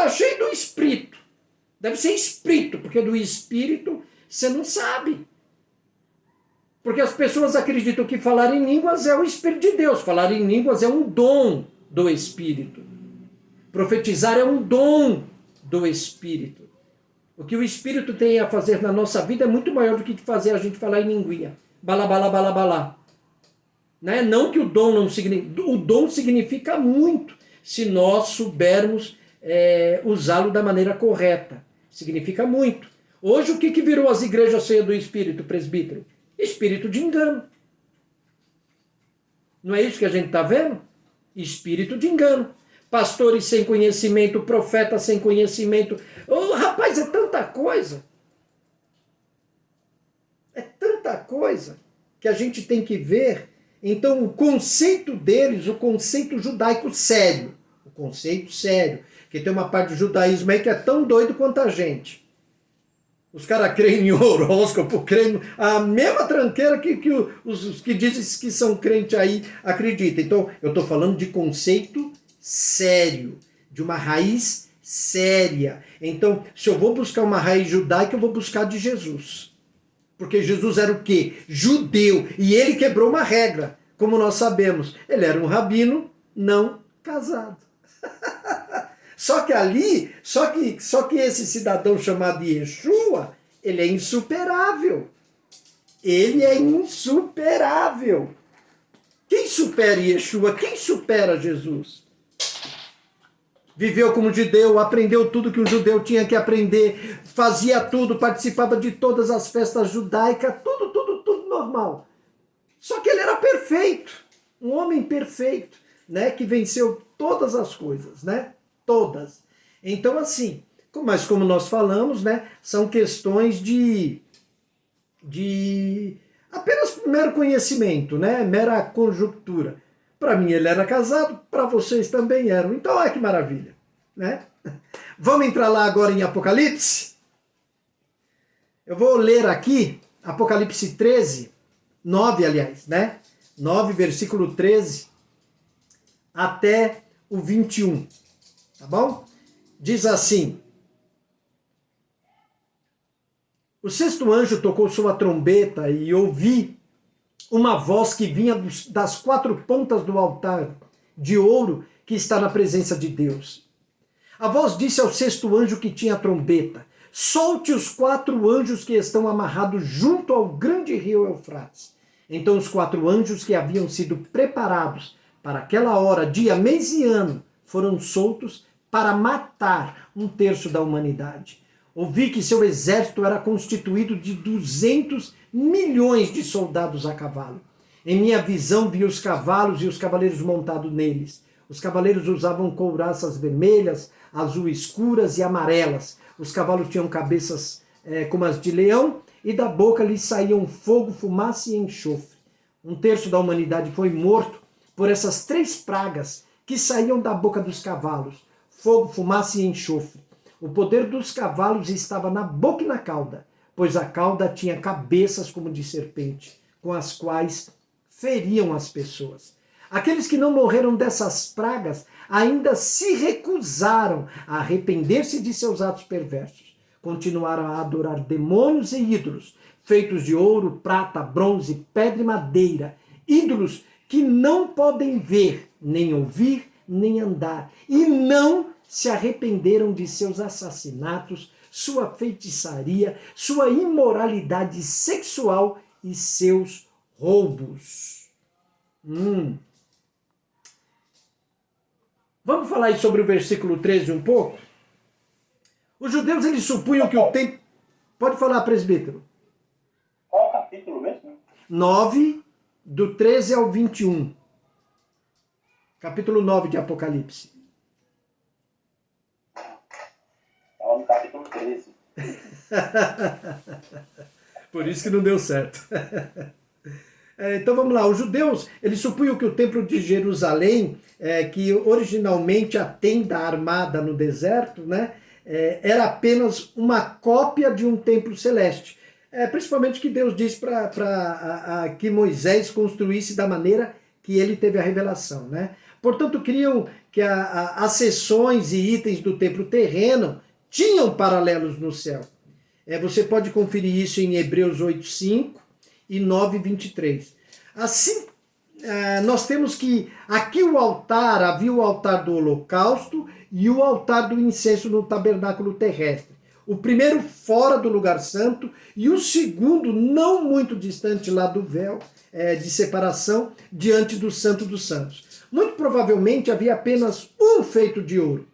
estar cheio do Espírito. Deve ser Espírito, porque do Espírito você não sabe. Porque as pessoas acreditam que falar em línguas é o Espírito de Deus. Falar em línguas é um dom do Espírito. Profetizar é um dom do Espírito. O que o Espírito tem a fazer na nossa vida é muito maior do que fazer a gente falar em linguinha. Balá, balá, balá, balá. Né? Não que o dom não significa... O dom significa muito se nós soubermos usá-lo da maneira correta. Significa muito. Hoje o que virou as igrejas cheias do Espírito, presbítero? Espírito de engano. Não é isso que a gente está vendo? Espírito de engano. Pastores sem conhecimento, profetas sem conhecimento. Oh, rapaz, é tanta coisa. É tanta coisa que a gente tem que ver. Então, o conceito deles, o conceito judaico sério. O conceito sério. Que tem uma parte do judaísmo aí que é tão doido quanto a gente. Os caras creem em horóscopo, creem a mesma tranqueira que os que dizem que são crentes aí acreditam. Então, eu estou falando de conceito sério, de uma raiz séria. Então, se eu vou buscar uma raiz judaica, eu vou buscar de Jesus. Porque Jesus era o quê? Judeu. E ele quebrou uma regra, como nós sabemos. Ele era um rabino não casado. Só que ali, só que esse cidadão chamado Yeshua, ele é insuperável. Ele é insuperável. Quem supera Yeshua? Quem supera Jesus? Viveu como judeu, aprendeu tudo que um judeu tinha que aprender, fazia tudo, participava de todas as festas judaicas, tudo normal. Só que ele era perfeito, um homem perfeito, né, que venceu todas as coisas, né? Todas. Então, assim, mas como nós falamos, né, são questões de apenas mero conhecimento, né, mera conjuntura. Para mim ele era casado, para vocês também eram. Então, olha que maravilha, né? Vamos entrar lá agora em Apocalipse? Eu vou ler aqui, Apocalipse 13, 9, aliás, né? 9, versículo 13, até o 21. Tá bom? Diz assim: o sexto anjo tocou sua trombeta e ouvi uma voz que vinha das quatro pontas do altar de ouro que está na presença de Deus. A voz disse ao sexto anjo que tinha a trombeta: solte os quatro anjos que estão amarrados junto ao grande rio Eufrates. Então os quatro anjos que haviam sido preparados para aquela hora, dia, mês e ano, foram soltos para matar 1/3 da humanidade. Ouvi que seu exército era constituído de 200 milhões de soldados a cavalo. Em minha visão vi os cavalos e os cavaleiros montados neles. Os cavaleiros usavam couraças vermelhas, azul escuras e amarelas. Os cavalos tinham cabeças como as de leão e da boca lhes saíam fogo, fumaça e enxofre. 1/3 da humanidade foi morto por essas 3 pragas que saíam da boca dos cavalos: fogo, fumaça e enxofre. O poder dos cavalos estava na boca e na cauda, pois a cauda tinha cabeças como de serpente, com as quais feriam as pessoas. Aqueles que não morreram dessas pragas ainda se recusaram a arrepender-se de seus atos perversos. Continuaram a adorar demônios e ídolos, feitos de ouro, prata, bronze, pedra e madeira. Ídolos que não podem ver, nem ouvir, nem andar, e não se arrependeram de seus assassinatos, sua feitiçaria, sua imoralidade sexual e seus roubos. Vamos falar aí sobre o versículo 13 um pouco? Os judeus, eles supunham que o tempo... Pode falar, presbítero. Qual o capítulo mesmo? 9, do 13 ao 21. Capítulo 9 de Apocalipse. Estava no capítulo 13. Por isso que não deu certo. Então vamos lá, os judeus, eles supunham que o templo de Jerusalém, que originalmente a tenda armada no deserto, né, era apenas uma cópia de um templo celeste. Principalmente que Deus disse para que Moisés construísse da maneira que ele teve a revelação, né? Portanto, criam que as seções e itens do templo terreno tinham paralelos no céu. Você pode conferir isso em Hebreus 8:5 e 9:23. Assim, nós temos que aqui havia o altar do holocausto e o altar do incenso no tabernáculo terrestre. O primeiro fora do lugar santo e o segundo não muito distante lá do véu de separação diante do Santo dos Santos. Muito provavelmente havia apenas um feito de ouro,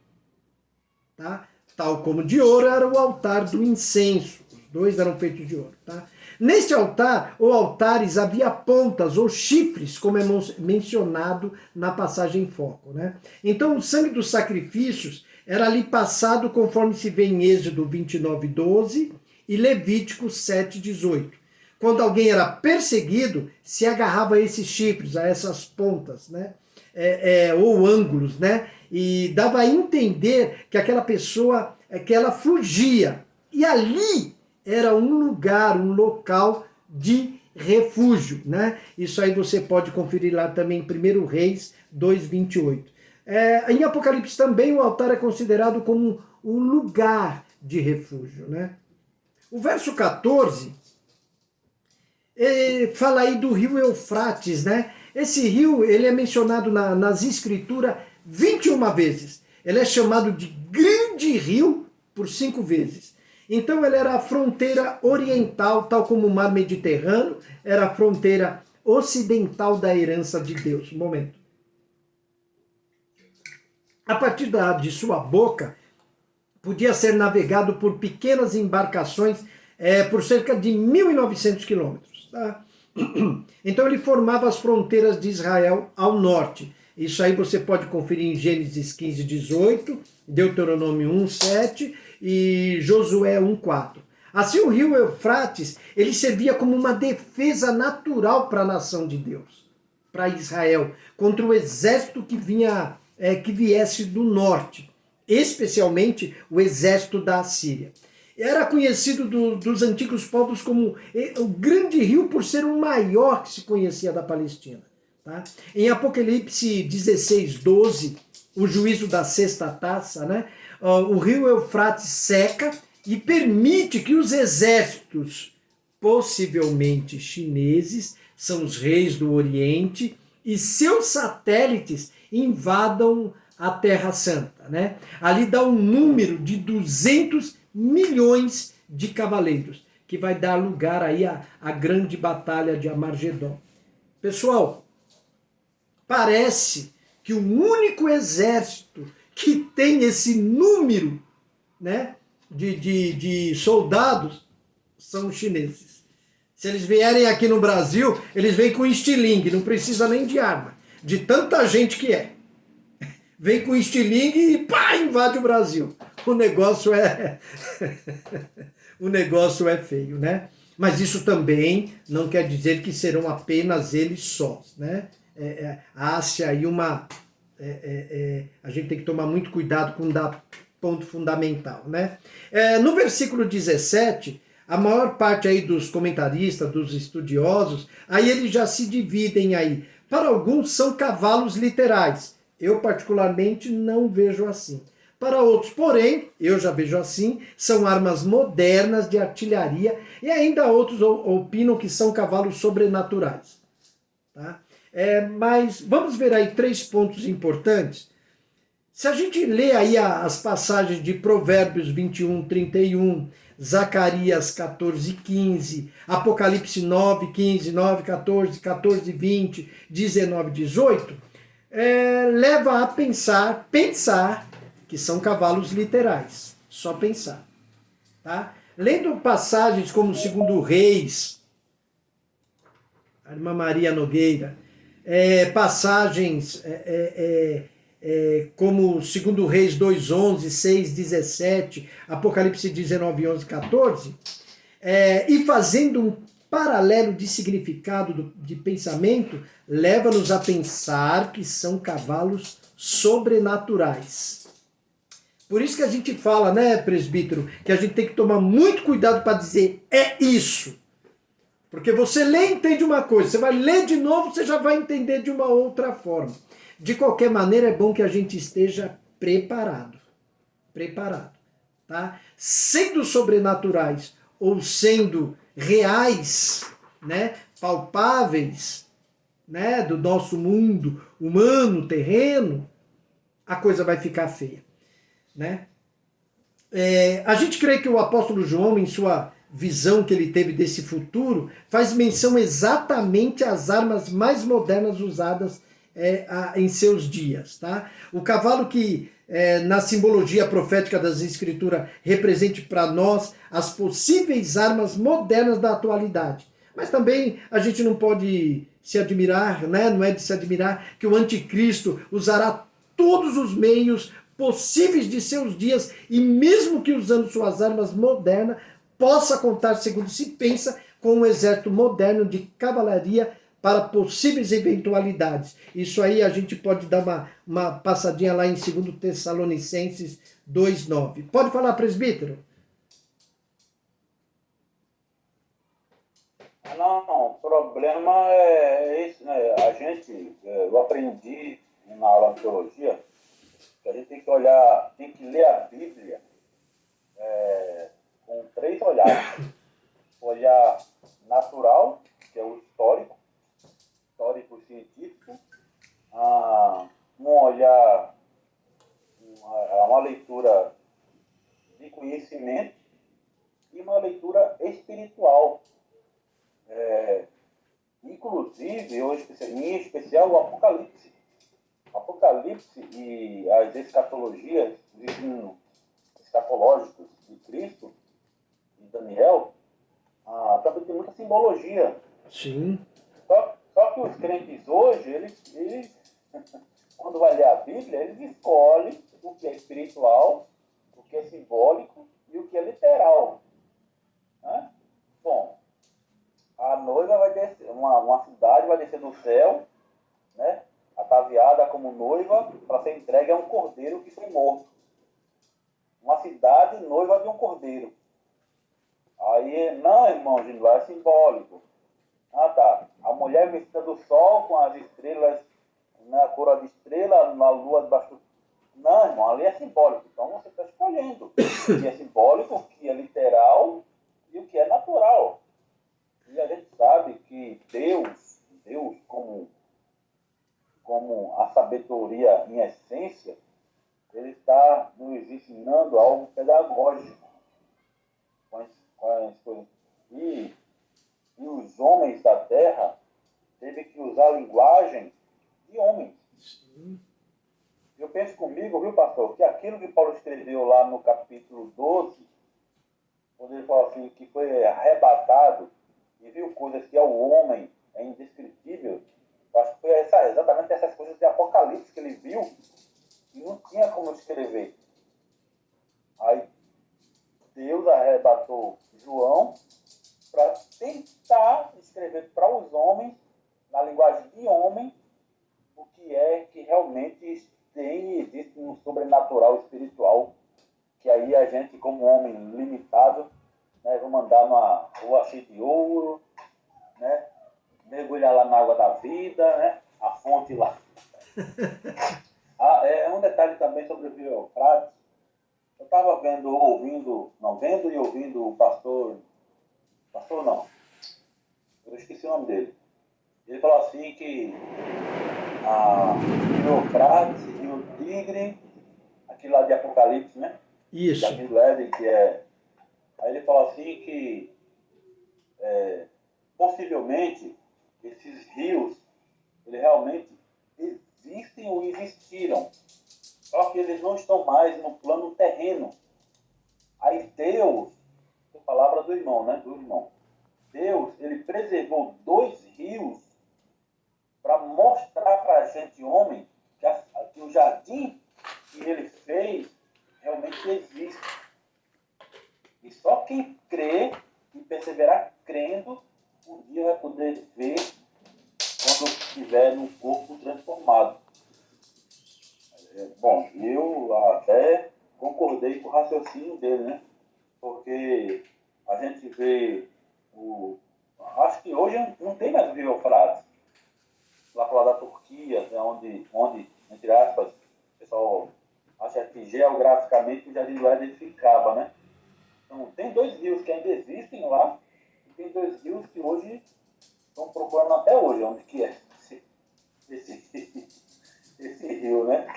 tá? Tal como de ouro era o altar do incenso. Os dois eram feitos de ouro, tá? Neste altar, ou altares, havia pontas ou chifres, como é mencionado na passagem em foco, né? Então, o sangue dos sacrifícios era ali passado conforme se vê em Êxodo 29:12 e Levítico 7:18. Quando alguém era perseguido, se agarrava a esses chifres, a essas pontas, né? Ou ângulos, né? E dava a entender que aquela pessoa, que ela fugia. E ali era um lugar, um local de refúgio, né? Isso aí você pode conferir lá também em 1 Reis 2:28. Em Apocalipse também o altar é considerado como um lugar de refúgio, né? O verso 14 fala aí do rio Eufrates, né? Esse rio, ele é mencionado nas escrituras 21 vezes. Ele é chamado de Grande Rio por 5 vezes. Então ele era a fronteira oriental, tal como o mar Mediterrâneo, era a fronteira ocidental da herança de Deus. Um momento. A partir de sua boca, podia ser navegado por pequenas embarcações por cerca de 1.900 quilômetros. Tá? Então ele formava as fronteiras de Israel ao norte. Isso aí você pode conferir em Gênesis 15:18, Deuteronômio 1:7 e Josué 1:4. Assim o rio Eufrates, ele servia como uma defesa natural para a nação de Deus, para Israel, contra o exército que viesse do norte, especialmente o exército da Assíria. Era conhecido dos antigos povos como o Grande Rio por ser o maior que se conhecia da Palestina. Tá? Em Apocalipse 16:12, o juízo da sexta taça, né? O rio Eufrates seca e permite que os exércitos, possivelmente chineses, são os reis do Oriente, e seus satélites invadam a Terra Santa. Né? Ali dá um número de 200 milhões de cavaleiros, que vai dar lugar aí à grande batalha de Armagedon. Pessoal, parece que o único exército que tem esse número, né, de soldados são os chineses. Se eles vierem aqui no Brasil, eles vêm com estilingue, não precisa nem de arma, de tanta gente que é. Vem com estilingue e pá, invade o Brasil. O negócio é feio, né? Mas isso também não quer dizer que serão apenas eles sós, né? Há-se aí a gente tem que tomar muito cuidado com dar ponto fundamental, né? No versículo 17, a maior parte aí dos comentaristas, dos estudiosos, aí eles já se dividem aí. Para alguns são cavalos literais. Eu particularmente não vejo assim. Para outros, porém, eu já vejo assim, são armas modernas de artilharia e ainda outros opinam que são cavalos sobrenaturais. Tá? Mas vamos ver aí 3 pontos importantes. Se a gente lê aí as passagens de Provérbios 21:31, Zacarias 14:15, Apocalipse 9:15, 9:14, 14:20, 19:18, leva a pensar que são cavalos literais. Só pensar. Tá? Lendo passagens como 2 Reis, a irmã Maria Nogueira, passagens como 2 Reis 2:11, 6:17, Apocalipse 19:11, 14, e fazendo um paralelo de significado de pensamento, leva-nos a pensar que são cavalos sobrenaturais. Por isso que a gente fala, né, presbítero, que a gente tem que tomar muito cuidado para dizer isso. Porque você lê e entende uma coisa, você vai ler de novo, você já vai entender de uma outra forma. De qualquer maneira, é bom que a gente esteja preparado. Preparado, tá? Sendo sobrenaturais ou sendo reais, né, palpáveis, né, do nosso mundo humano, terreno, a coisa vai ficar feia, né? A gente crê que o apóstolo João, em sua visão que ele teve desse futuro, faz menção exatamente às armas mais modernas usadas em seus dias. Tá? O cavalo que, na simbologia profética das Escrituras, represente para nós as possíveis armas modernas da atualidade. Mas também a gente não pode se admirar, né? Não é de se admirar que o anticristo usará todos os meios possíveis de seus dias e mesmo que usando suas armas modernas, possa contar, segundo se pensa, com um exército moderno de cavalaria para possíveis eventualidades. Isso aí a gente pode dar uma passadinha lá em 2 Tessalonicenses 2,9. Pode falar, presbítero? Não, o problema é esse, né? Eu aprendi na aula de teologia que a gente tem que olhar, tem que ler a Bíblia com 3 olhares. Olhar natural, que é o histórico científico, um olhar, uma leitura de conhecimento e uma leitura espiritual. Inclusive, em especial, o Apocalipse. O Apocalipse e as escatologias, os ensinos escatológicos de Cristo e Daniel, também tem muita simbologia. Sim. Só que os crentes hoje, eles quando vai ler a Bíblia, eles escolhem o que é espiritual, o que é simbólico e o que é literal. Né? Bom, a noiva vai descer, uma cidade vai descer do céu, né? Ataviada como noiva para ser entregue a um cordeiro que foi morto. Uma cidade noiva de um cordeiro. Aí, não, irmão, é simbólico. Tá. A mulher vestida do sol com as estrelas, na coroa de estrela, na lua debaixo do... Não, irmão, ali é simbólico. Então você está escolhendo o que é simbólico, o que é literal e o que é natural. E a gente sabe que Deus como a sabedoria em essência, ele está nos ensinando algo pedagógico com as coisas. E os homens da terra teve que usar a linguagem de homens. Eu penso comigo, viu, pastor, que aquilo que Paulo escreveu lá no capítulo 12, quando ele fala assim, que foi arrebatado e viu coisas que ao homem é indescritível, eu acho que foi exatamente essas coisas de Apocalipse que ele viu e não tinha como escrever. Aí Deus arrebatou João para tentar escrever para os homens, na linguagem de homem, o que é que realmente tem e existe no sobrenatural espiritual, que aí a gente, como homem limitado, né, vamos andar numa rua cheia de ouro, né, mergulhar lá na água da vida, né, a fonte lá. Um detalhe também sobre o Rio Eufrates. Eu estava vendo e ouvindo o pastor não, eu esqueci o nome dele. Ele falou assim que o Eufrates e o Tigre, aquilo lá de Apocalipse, né? Isso. Jardim do Éden, que é... Aí ele falou assim que possivelmente esses rios, eles realmente existem ou existiram. Só que eles não estão mais no plano terreno. Aí Deus, a palavra do irmão, né? Do irmão. Deus, ele preservou 2 rios para mostrar para a gente, homem, que o jardim que ele fez realmente existe. E só quem crê e perseverar crendo, um dia vai poder ver quando estiver no corpo transformado. Bom, eu até concordei com o raciocínio dele, né? Porque a gente vê acho que hoje não tem mais o Rio Eufrates. lá para lá da Turquia, né, onde, entre aspas, o pessoal acha que geograficamente o Jardim do Éden ficava, né? Então, tem 2 rios que ainda existem lá, e tem 2 rios que hoje estão procurando até hoje, onde que é esse rio, né?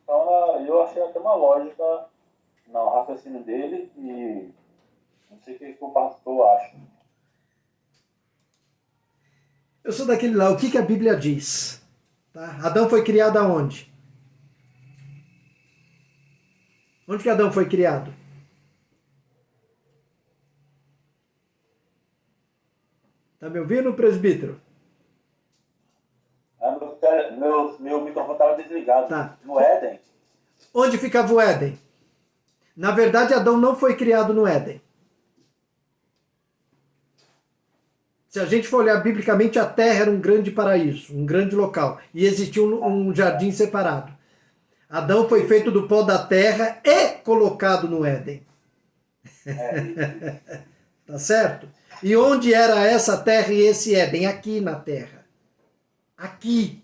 Então, eu achei até uma lógica no raciocínio dele e não sei o que o pastor acha. Eu sou daquele lá, o que a Bíblia diz? Tá? Adão foi criado aonde? Onde que Adão foi criado? Tá me ouvindo, presbítero? Meu microfone estava desligado. Tá. No Éden. Onde ficava o Éden? Na verdade, Adão não foi criado no Éden. Se a gente for olhar biblicamente, a terra era um grande paraíso, um grande local. E existia um jardim separado. Adão foi feito do pó da terra e colocado no Éden. Tá certo? E onde era essa terra e esse Éden? Aqui na terra. Aqui.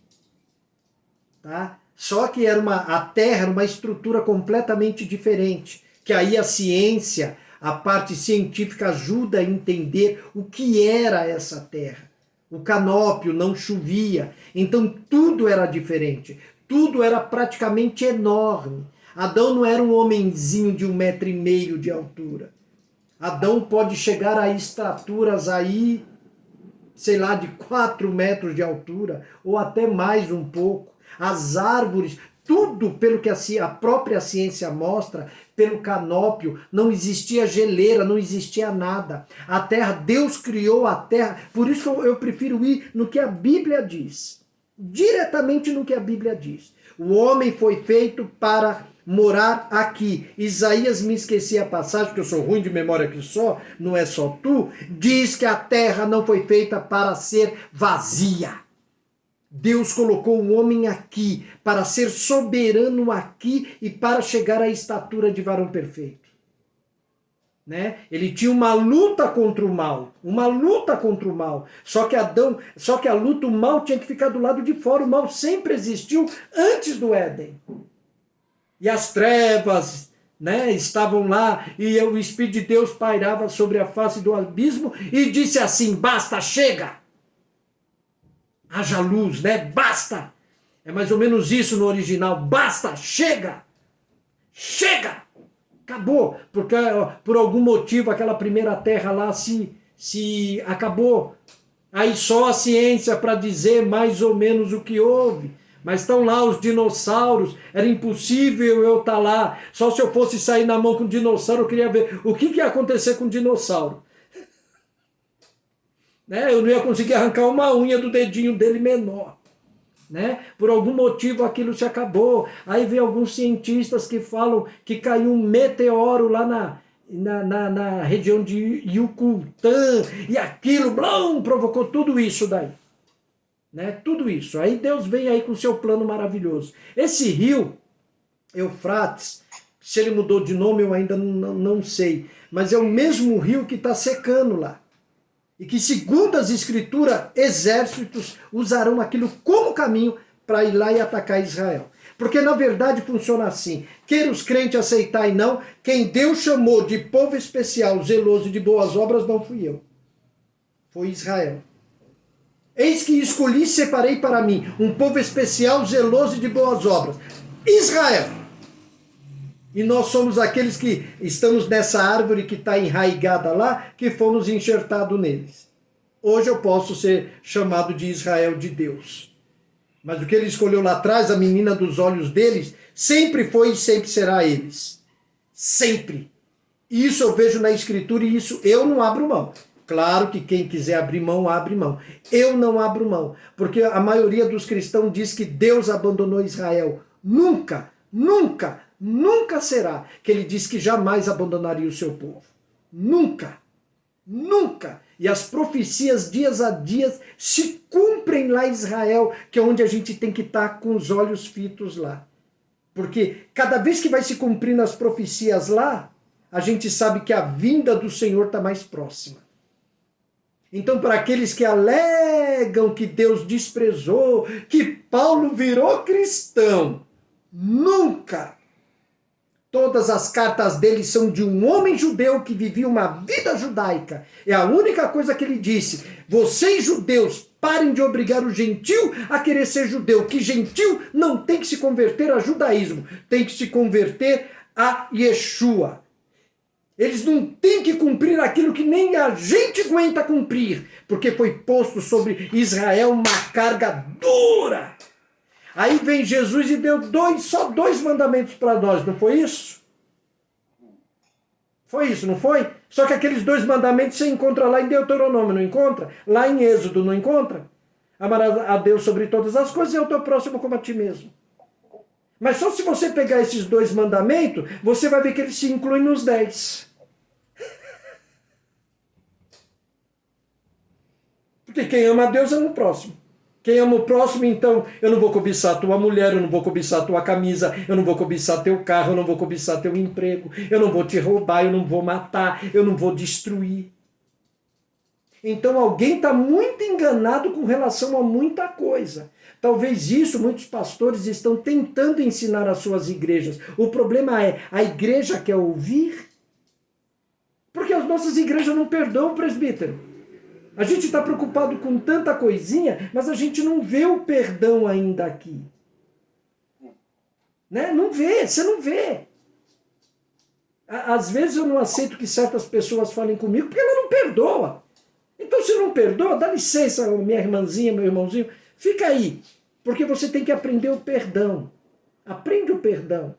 Tá? Só que a terra era uma estrutura completamente diferente. Que aí a ciência, a parte científica ajuda a entender o que era essa terra. O canópio não chovia, então tudo era diferente. Tudo era praticamente enorme. Adão não era um homenzinho de 1,5 metro de altura. Adão pode chegar a estaturas aí, sei lá, de 4 metros de altura, ou até mais um pouco. As árvores, tudo pelo que a própria ciência mostra, pelo canópio, não existia geleira, não existia nada. A terra, Deus criou a terra, por isso eu prefiro ir no que a Bíblia diz. Diretamente no que a Bíblia diz. O homem foi feito para morar aqui. Isaías, me esqueci a passagem, porque eu sou ruim de memória que só, não é só tu, diz que a terra não foi feita para ser vazia. Deus colocou o homem aqui para ser soberano aqui e para chegar à estatura de varão perfeito. Né? Ele tinha uma luta contra o mal, Só que a luta, o mal tinha que ficar do lado de fora. O mal sempre existiu antes do Éden. E as trevas, né, estavam lá e o Espírito de Deus pairava sobre a face do abismo e disse assim: basta, chega! Haja luz, né? Basta! É mais ou menos isso no original. Basta, chega! Chega! Acabou, porque por algum motivo aquela primeira terra lá se acabou. Aí só a ciência para dizer mais ou menos o que houve. Mas estão lá os dinossauros, era impossível eu estar lá. Só se eu fosse sair na mão com um dinossauro, eu queria ver o que ia acontecer com o dinossauro. Né? Eu não ia conseguir arrancar uma unha do dedinho dele menor. Né? Por algum motivo aquilo se acabou. Aí vem alguns cientistas que falam que caiu um meteoro lá na região de Yucatán e aquilo blum, provocou tudo isso daí. Né? Tudo isso. Aí Deus vem aí com o seu plano maravilhoso. Esse rio, Eufrates, se ele mudou de nome eu ainda não sei, mas é o mesmo rio que está secando lá. E que, segundo as escrituras, exércitos usarão aquilo como caminho para ir lá e atacar Israel. Porque, na verdade, funciona assim. Queira os crentes aceitar e não, quem Deus chamou de povo especial, zeloso de boas obras, não fui eu. Foi Israel. Eis que escolhi e separei para mim um povo especial, zeloso de boas obras. Israel. E nós somos aqueles que estamos nessa árvore que está enraigada lá, que fomos enxertados neles. Hoje eu posso ser chamado de Israel de Deus. Mas o que ele escolheu lá atrás, a menina dos olhos deles, sempre foi e sempre será eles. Sempre. Isso eu vejo na Escritura e isso eu não abro mão. Claro que quem quiser abrir mão, abre mão. Eu não abro mão, porque a maioria dos cristãos diz que Deus abandonou Israel. Nunca, nunca, nunca será que ele diz que jamais abandonaria o seu povo. Nunca, nunca. E as profecias dias a dias se cumprem lá em Israel, que é onde a gente tem que estar com os olhos fitos lá. Porque cada vez que vai se cumprindo as profecias lá, a gente sabe que a vinda do Senhor está mais próxima. Então, para aqueles que alegam pregam que Deus desprezou, que Paulo virou cristão. Nunca! Todas as cartas dele são de um homem judeu que vivia uma vida judaica. É a única coisa que ele disse. Vocês, judeus, parem de obrigar o gentil a querer ser judeu. Que gentil não tem que se converter a judaísmo. Tem que se converter a Yeshua. Eles não têm que cumprir aquilo que nem a gente aguenta cumprir. Porque foi posto sobre Israel uma carga dura. Aí vem Jesus e deu só dois mandamentos para nós, não foi isso? Foi isso, não foi? Só que aqueles dois mandamentos você encontra lá em Deuteronômio, não encontra? Lá em Êxodo, não encontra? Amarás a Deus sobre todas as coisas e ao teu próximo como a ti mesmo. Mas só se você pegar esses dois mandamentos, você vai ver que eles se incluem nos 10. Porque quem ama a Deus ama o próximo. Quem ama o próximo, então, eu não vou cobiçar a tua mulher, eu não vou cobiçar a tua camisa, eu não vou cobiçar teu carro, eu não vou cobiçar teu emprego, eu não vou te roubar, eu não vou matar, eu não vou destruir. Então alguém está muito enganado com relação a muita coisa. Talvez isso muitos pastores estão tentando ensinar às suas igrejas. O problema é, a igreja quer ouvir? Porque as nossas igrejas não perdoam, presbítero. A gente está preocupado com tanta coisinha, mas a gente não vê o perdão ainda aqui. Né? Não vê, você não vê. Às vezes eu não aceito que certas pessoas falem comigo porque ela não perdoa. Então se não perdoa, dá licença, minha irmãzinha, meu irmãozinho, fica aí. Porque você tem que aprender o perdão. Aprende o perdão.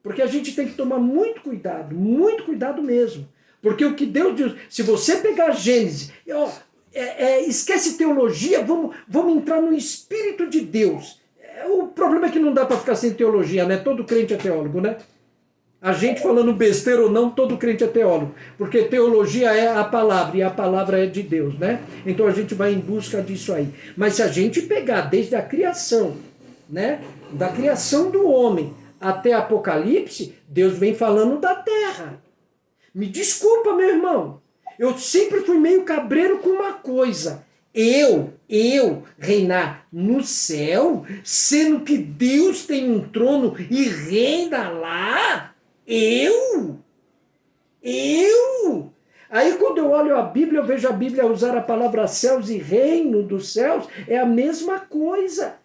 Porque a gente tem que tomar muito cuidado mesmo. Porque o que Deus diz, se você pegar Gênesis, esquece teologia, vamos entrar no Espírito de Deus. O problema é que não dá para ficar sem teologia, né? Todo crente é teólogo, né? A gente falando besteira ou não, todo crente é teólogo. Porque teologia é a palavra, e a palavra é de Deus, né? Então a gente vai em busca disso aí. Mas se a gente pegar desde a criação, né? Da criação do homem até Apocalipse, Deus vem falando da terra. Me desculpa, meu irmão. Eu sempre fui meio cabreiro com uma coisa. Eu reinar no céu, sendo que Deus tem um trono e reina lá? Eu? Aí quando eu olho a Bíblia, eu vejo a Bíblia usar a palavra céus e reino dos céus, é a mesma coisa.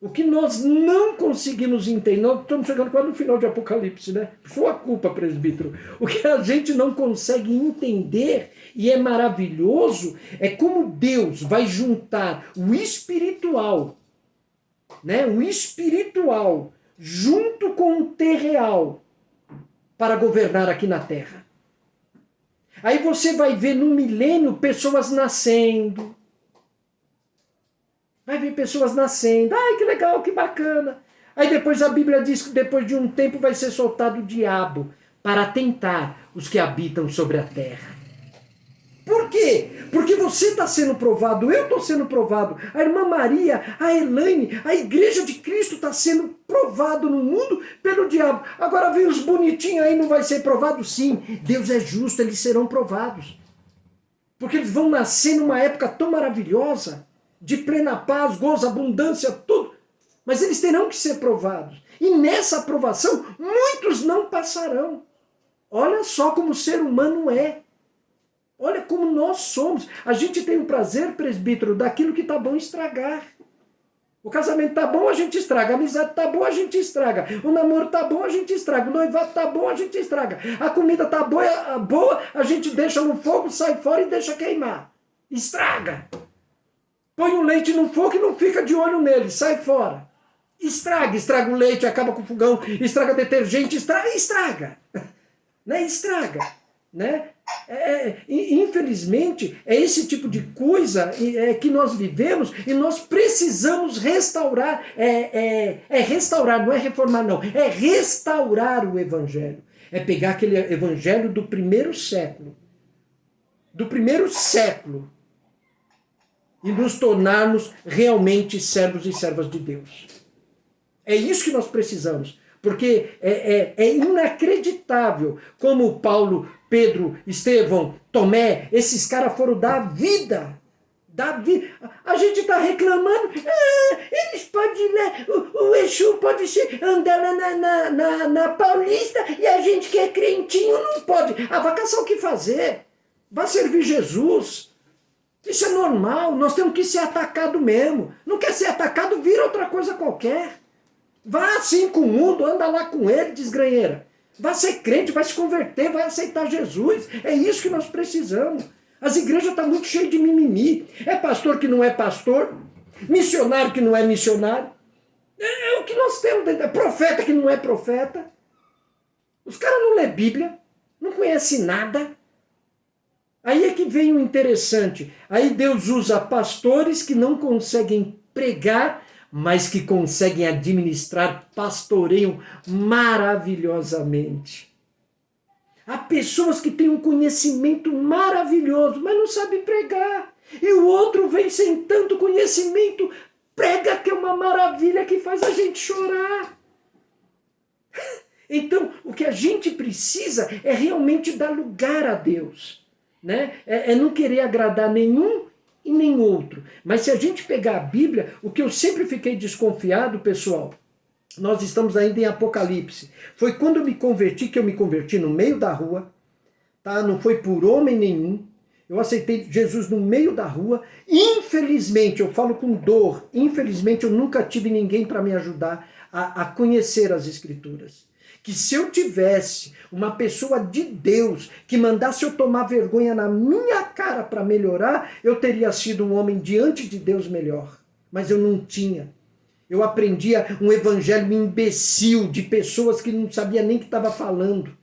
O que nós não conseguimos entender, nós estamos chegando quase no final de Apocalipse, né? Sua culpa, presbítero. O que a gente não consegue entender, e é maravilhoso, é como Deus vai juntar o espiritual, né? O espiritual, junto com o terreal, para governar aqui na Terra. Aí você vai ver no milênio pessoas nascendo. Vai ver pessoas nascendo. Ai, que legal, que bacana. Aí depois a Bíblia diz que depois de um tempo vai ser soltado o diabo para tentar os que habitam sobre a terra. Por quê? Porque você está sendo provado, eu estou sendo provado, a irmã Maria, a Elaine, a igreja de Cristo está sendo provado no mundo pelo diabo. Agora vem os bonitinhos aí, não vai ser provado? Sim, Deus é justo, eles serão provados. Porque eles vão nascer numa época tão maravilhosa, de plena paz, gozo, abundância, tudo. Mas eles terão que ser provados. E nessa aprovação, muitos não passarão. Olha só como o ser humano é. Olha como nós somos. A gente tem o prazer, presbítero, daquilo que está bom estragar. O casamento está bom, a gente estraga. A amizade está boa, a gente estraga. O namoro está bom, a gente estraga. O noivado está bom, a gente estraga. A comida está boa, a gente deixa no fogo, sai fora e deixa queimar. Estraga. Põe o leite no fogo e não fica de olho nele, sai fora. Estraga o leite, acaba com o fogão, estraga detergente, estraga. Né? Estraga. Né? Infelizmente, é esse tipo de coisa que nós vivemos e nós precisamos restaurar. Restaurar, não é reformar, não. É restaurar o Evangelho. É pegar aquele Evangelho do primeiro século. Do primeiro século. E nos tornarmos realmente servos e servas de Deus. É isso que nós precisamos. Porque é inacreditável como Paulo, Pedro, Estevão, Tomé, esses caras foram dar vida Davi, a gente está reclamando, eles podem, né, o Exu pode andar na Paulista e a gente que é crentinho não pode. Vai caçar o que fazer, vai servir Jesus. Isso é normal, nós temos que ser atacado mesmo. Não quer ser atacado, vira outra coisa qualquer. Vá assim com o mundo, anda lá com ele, desgranheira. Vai ser crente, vai se converter, vai aceitar Jesus. É isso que nós precisamos. As igrejas estão muito cheias de mimimi. É pastor que não é pastor, missionário que não é missionário. É o que nós temos dentro. É profeta que não é profeta. Os caras não lêem Bíblia, não conhecem nada. Aí é que vem o interessante. Aí Deus usa pastores que não conseguem pregar, mas que conseguem administrar, pastoreiam maravilhosamente. Há pessoas que têm um conhecimento maravilhoso, mas não sabem pregar. E o outro vem sem tanto conhecimento, prega que é uma maravilha que faz a gente chorar. Então, o que a gente precisa é realmente dar lugar a Deus. Né? É não querer agradar nenhum e nem outro. Mas se a gente pegar a Bíblia, o que eu sempre fiquei desconfiado, pessoal, nós estamos ainda em Apocalipse. Foi quando eu me converti, que eu me converti no meio da rua, tá? Não foi por homem nenhum. Eu aceitei Jesus no meio da rua. Infelizmente, eu falo com dor, infelizmente eu nunca tive ninguém para me ajudar a conhecer as Escrituras. Que se eu tivesse uma pessoa de Deus que mandasse eu tomar vergonha na minha cara para melhorar, eu teria sido um homem diante de Deus melhor. Mas eu não tinha. Eu aprendia um evangelho imbecil de pessoas que não sabia nem o que estava falando.